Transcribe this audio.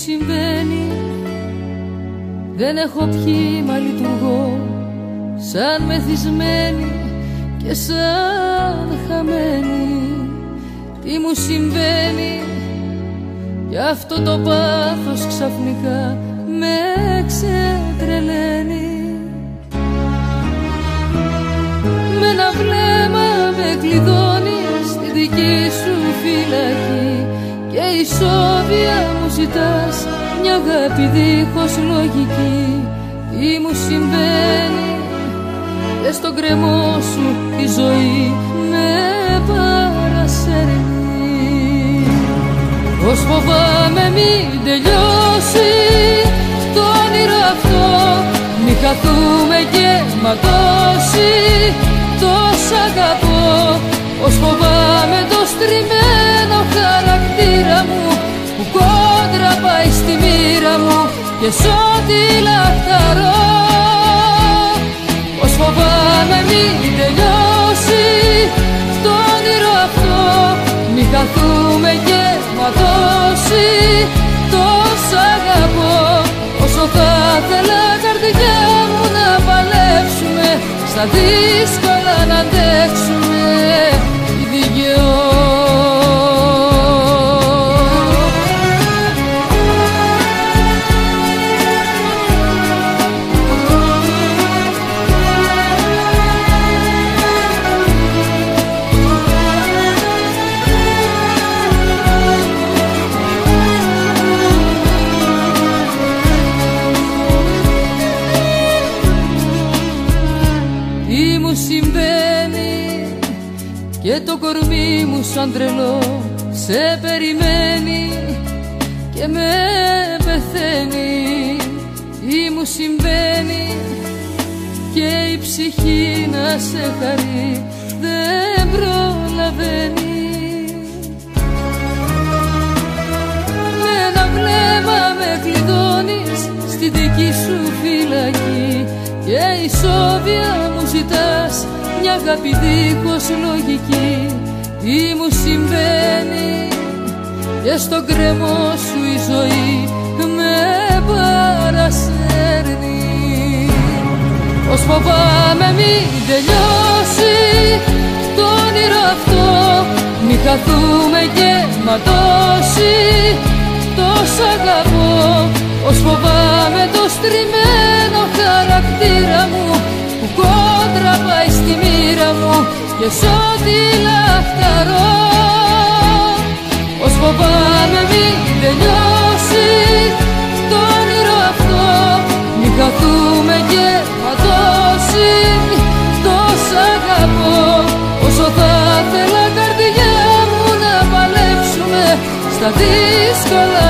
συμβαίνει, δεν έχω πιει μα λειτουργώ σαν μεθυσμένη και σαν χαμένη. Τι μου συμβαίνει, γι' αυτό το πάθος ξαφνικά με ξετρελαίνει. Με ένα βλέμμα με κλειδώνει στη δική σου φυλακή και ισόβια μου ζητάς μια αγάπη δίχως λογική. Τι μου συμβαίνει και στον κρεμό σου η ζωή με παρασέρνει. Πως φοβάμαι μην τελειώσει το όνειρο αυτό, μη χαθούμε και ματώσει τόσα αγαπώ. Πως φοβάμαι το στριμμένο χαρακτήρα μου που κόντρα πάει στη μοίρα μου και σ' ό,τι λαχταρώ. Πως φοβάμαι μην τελειώσει το όνειρο αυτό, μη χαθούμε και ματώσει τόσα αγαπώ. Όσο θα ήθελα καρδιά μου να παλέψουμε, στα δύσκολα να αντέξουμε οι δυο. Και το κορμί μου σαν τρελό σε περιμένει και με πεθαίνει. Τι μου συμβαίνει και η ψυχή να σε χαρεί δεν προλαβαίνει. Με ένα βλέμμα με κλειδώνεις στη δική σου φυλακή και ισόβια μου ζητάς μια αγάπη δίχως λογική. Τι μου συμβαίνει και στον κρεμό σου η ζωή με παρασέρνει. Πως φοβάμαι μην τελειώσει το όνειρο αυτό, μη χαθούμε και ματώσει τόσα αγαπώ. Πως φοβάμαι το στριμμένο χαρακτήρα μου που κόντρα πάει στη μοίρα μου και σ' ό,τι λαχταρώ. Πως φοβάμαι μην τελειώσει το όνειρο αυτό, μη χαθούμε και ματώσει τόσα αγαπώ. Όσο θα ήθελα καρδιά μου να παλέψουμε, στα δύσκολα